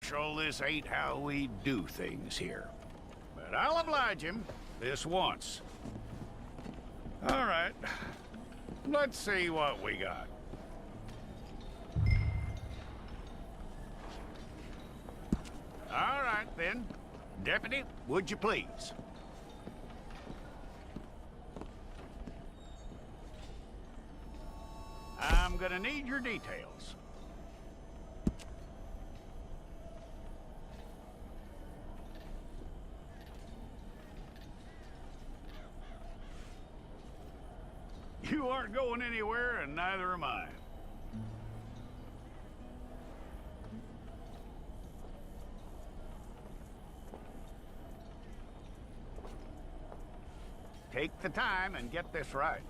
Marshal, this ain't how we do things here. But I'll oblige him this once. All right. Let's see what we got. All right, then. Deputy, would you please? I'm gonna need your details. You aren't going anywhere, and neither am I. Take the time and get this right.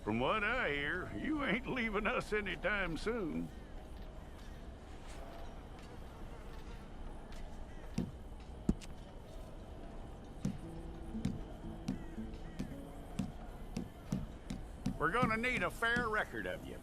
From what I hear, you ain't leaving us anytime soon. We're gonna need a fair record of you.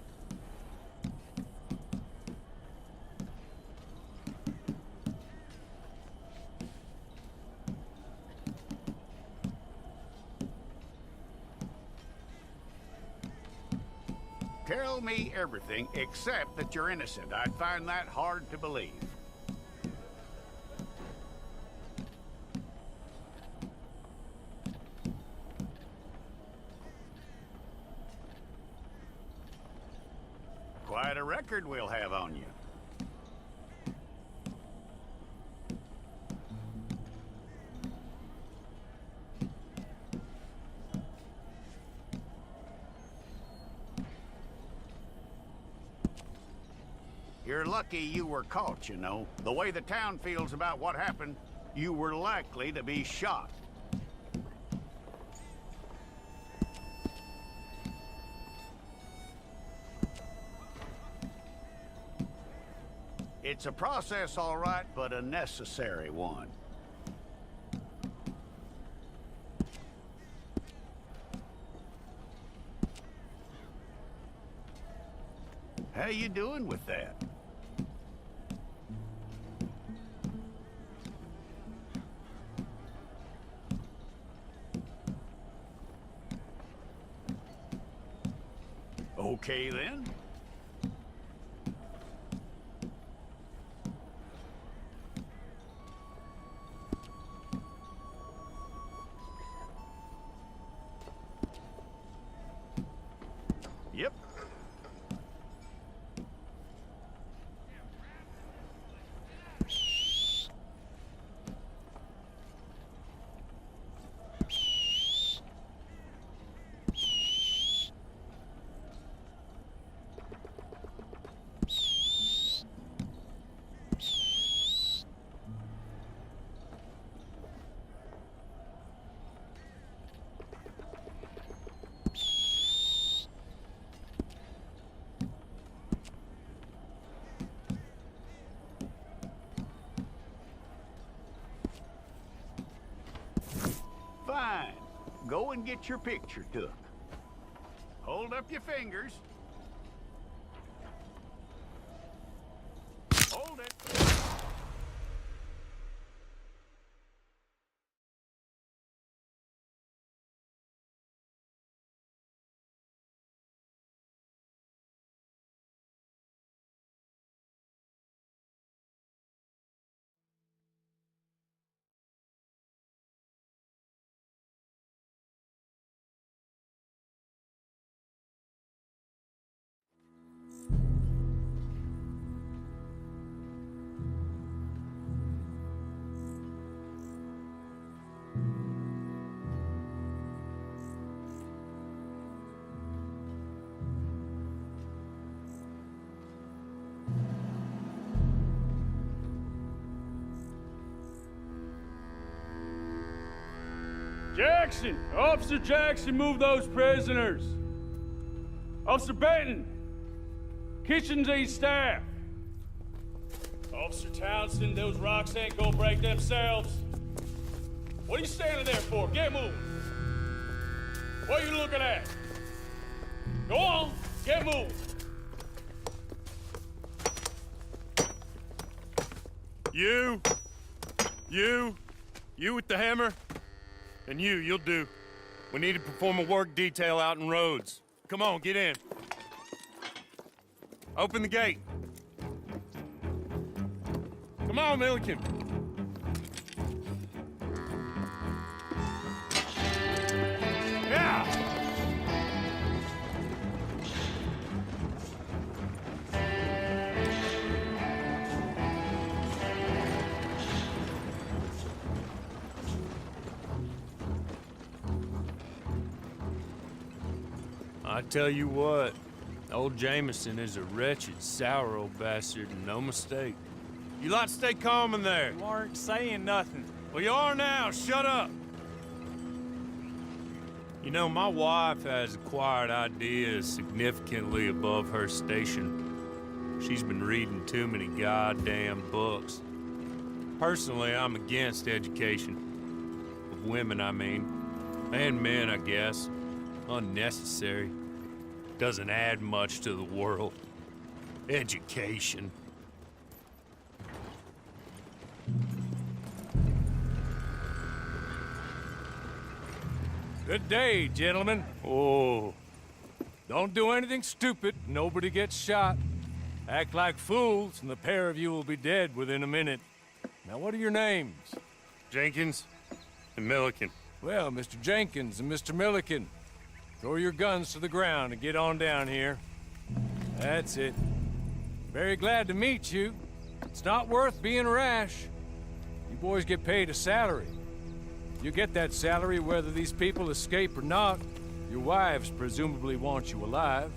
Tell me everything except that you're innocent. I'd find that hard to believe. Quite a record we'll have on you. You're lucky you were caught, you know. The way the town feels about what happened, you were likely to be shot. It's a process, all right, but a necessary one. How you doing with that? Okay, then. Yep. Fine. Go and get your picture took. Hold up your fingers. Hold it. Jackson! Officer Jackson, move those prisoners! Officer Benton! Kitchens aid staff! Officer Townsend, those rocks ain't gonna break themselves. What are you standing there for? Get moving. What are you looking at? Go on, get moving. You with the hammer? And you'll do. We need to perform a work detail out in Rhodes. Come on, get in. Open the gate. Come on, Milliken. Yeah! I tell you what, old Jameson is a wretched, sour old bastard, and no mistake. You lot stay calm in there. You aren't saying nothing. Well, you are now. Shut up. You know, my wife has acquired ideas significantly above her station. She's been reading too many goddamn books. Personally, I'm against education. Of women, I mean. And men, I guess. Unnecessary. Doesn't add much to the world. Education. Good day, gentlemen. Oh. Don't do anything stupid. Nobody gets shot. Act like fools, and the pair of you will be dead within a minute. Now, what are your names? Jenkins and Milliken. Well, Mr. Jenkins and Mr. Milliken, throw your guns to the ground and get on down here. That's it. Very glad to meet you. It's not worth being rash. You boys get paid a salary. You get that salary whether these people escape or not. Your wives presumably want you alive.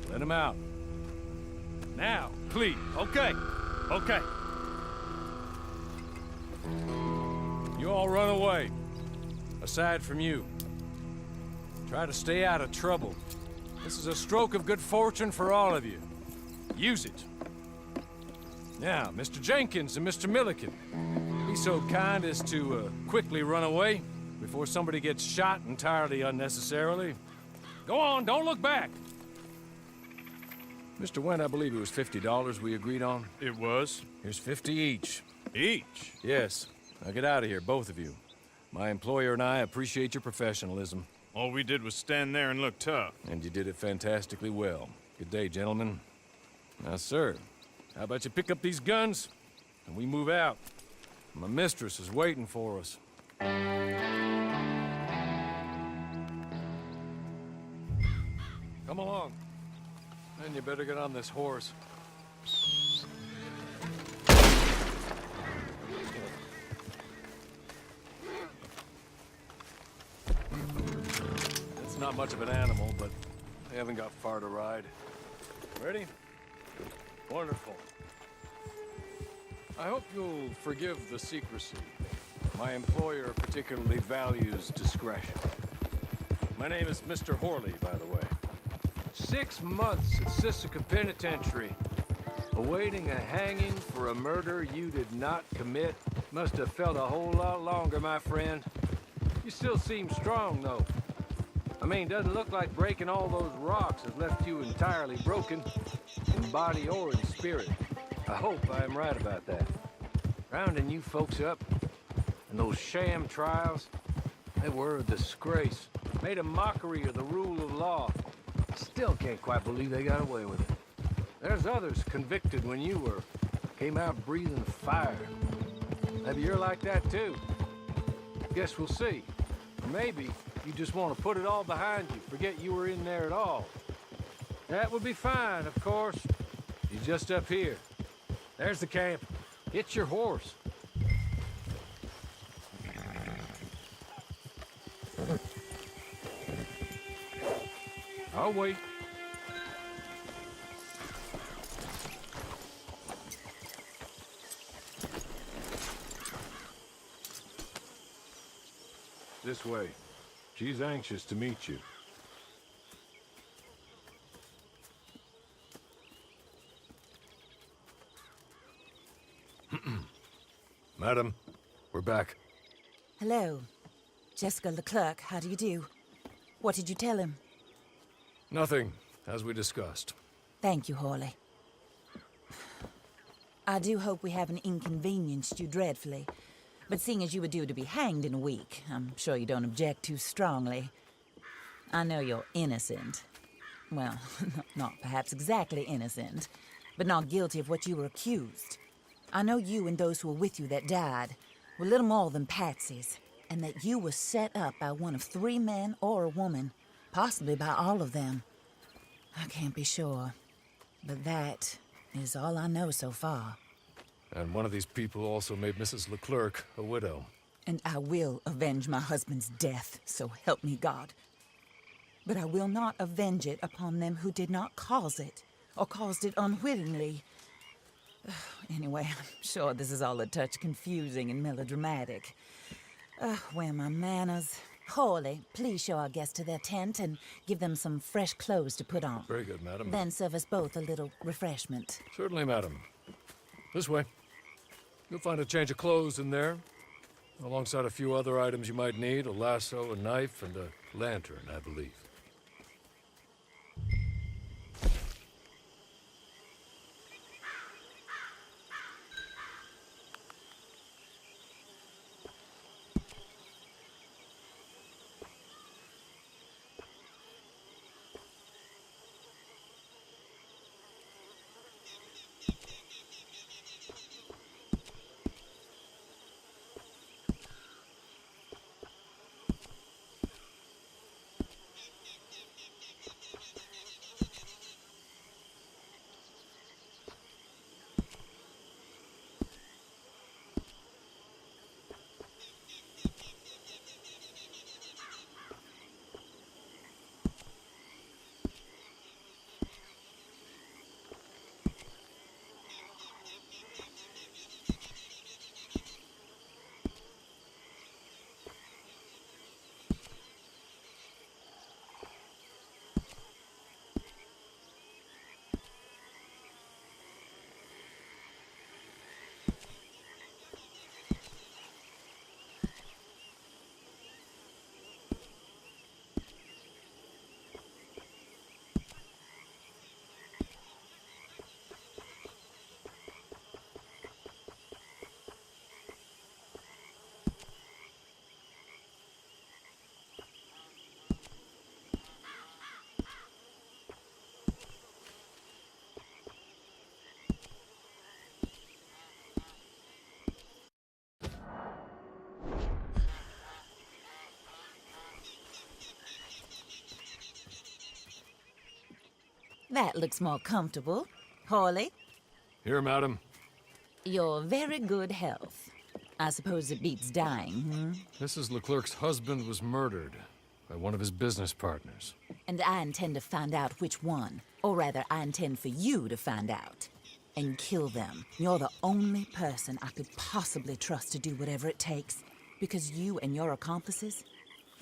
Let them out. Now, please. Okay. You all run away. Aside from you. Try to stay out of trouble. This is a stroke of good fortune for all of you. Use it. Now, Mr. Jenkins and Mr. Milliken, be so kind as to quickly run away before somebody gets shot entirely unnecessarily. Go on, don't look back. Mr. Wendt, I believe it was $50 we agreed on. It was. Here's 50 each. Each? Yes. Now get out of here, both of you. My employer and I appreciate your professionalism. All we did was stand there and look tough. And you did it fantastically well. Good day, gentlemen. Now, sir, how about you pick up these guns and we move out? My mistress is waiting for us. Come along. Then you better get on this horse. It's not much of an animal, but they haven't got far to ride. Ready? Wonderful. I hope you'll forgive the secrecy. My employer particularly values discretion. My name is Mr. Horley, by the way. 6 months at Sisika Penitentiary, awaiting a hanging for a murder you did not commit. Must have felt a whole lot longer, my friend. You still seem strong, though. I mean, doesn't look like breaking all those rocks has left you entirely broken, in body or in spirit. I hope I am right about that. Rounding you folks up, and those sham trials, they were a disgrace. Made a mockery of the rule of law. Still can't quite believe they got away with it. There's others convicted when you were. Came out breathing fire. Maybe you're like that too. Guess we'll see. Or maybe you just want to put it all behind you, forget you were in there at all. That would be fine, of course. You're just up here. There's the camp. Get your horse. I'll wait. This way. She's anxious to meet you. Madam, we're back. Hello. Jessica Leclerc, how do you do? What did you tell him? Nothing, as we discussed. Thank you, Hawley. I do hope we haven't inconvenienced you dreadfully. But seeing as you were due to be hanged in a week, I'm sure you don't object too strongly. I know you're innocent. Well, not perhaps exactly innocent, but not guilty of what you were accused. I know you and those who were with you that died were little more than patsies, and that you were set up by one of 3 men or a woman, possibly by all of them. I can't be sure, but that is all I know so far. And one of these people also made Mrs. Leclerc a widow. And I will avenge my husband's death, so help me God. But I will not avenge it upon them who did not cause it, or caused it unwittingly. Anyway, I'm sure this is all a touch confusing and melodramatic. Where are my manners? Hawley, please show our guests to their tent and give them some fresh clothes to put on. Very good, madam. Then serve us both a little refreshment. Certainly, madam. This way. You'll find a change of clothes in there, alongside a few other items you might need, a lasso, a knife, and a lantern, I believe. That looks more comfortable. Hawley, Here, madam. your very good health. I suppose it beats dying, Mrs. Leclerc's husband was murdered by one of his business partners. And I intend to find out which one. Or rather, I intend for you to find out. And kill them. You're the only person I could possibly trust to do whatever it takes. Because you and your accomplices,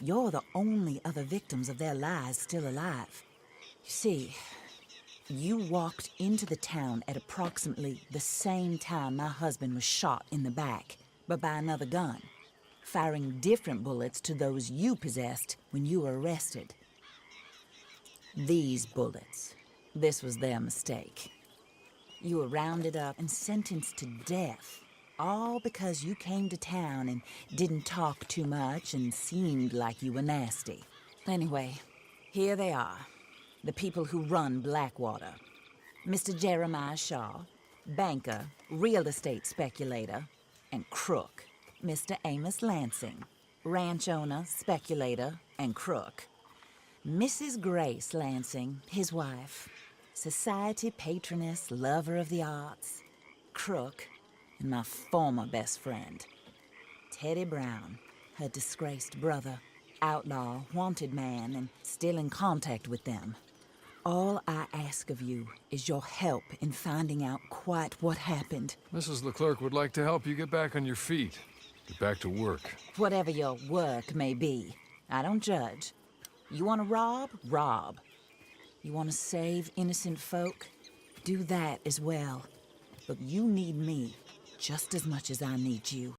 you're the only other victims of their lies still alive. You see, you walked into the town at approximately the same time my husband was shot in the back, but by another gun, firing different bullets to those you possessed when you were arrested. These bullets, this was their mistake. You were rounded up and sentenced to death, all because you came to town and didn't talk too much and seemed like you were nasty. Anyway, here they are. The people who run Blackwater. Mr. Jeremiah Shaw, banker, real estate speculator, and crook. Mr. Amos Lansing, ranch owner, speculator, and crook. Mrs. Grace Lansing, his wife, society patroness, lover of the arts, crook, and my former best friend. Teddy Brown, her disgraced brother, outlaw, wanted man, and still in contact with them. All I ask of you is your help in finding out quite what happened. Mrs. Leclerc would like to help you get back on your feet. Get back to work. Whatever your work may be, I don't judge. You want to rob? Rob. You want to save innocent folk? Do that as well. But you need me. just as much as I need you.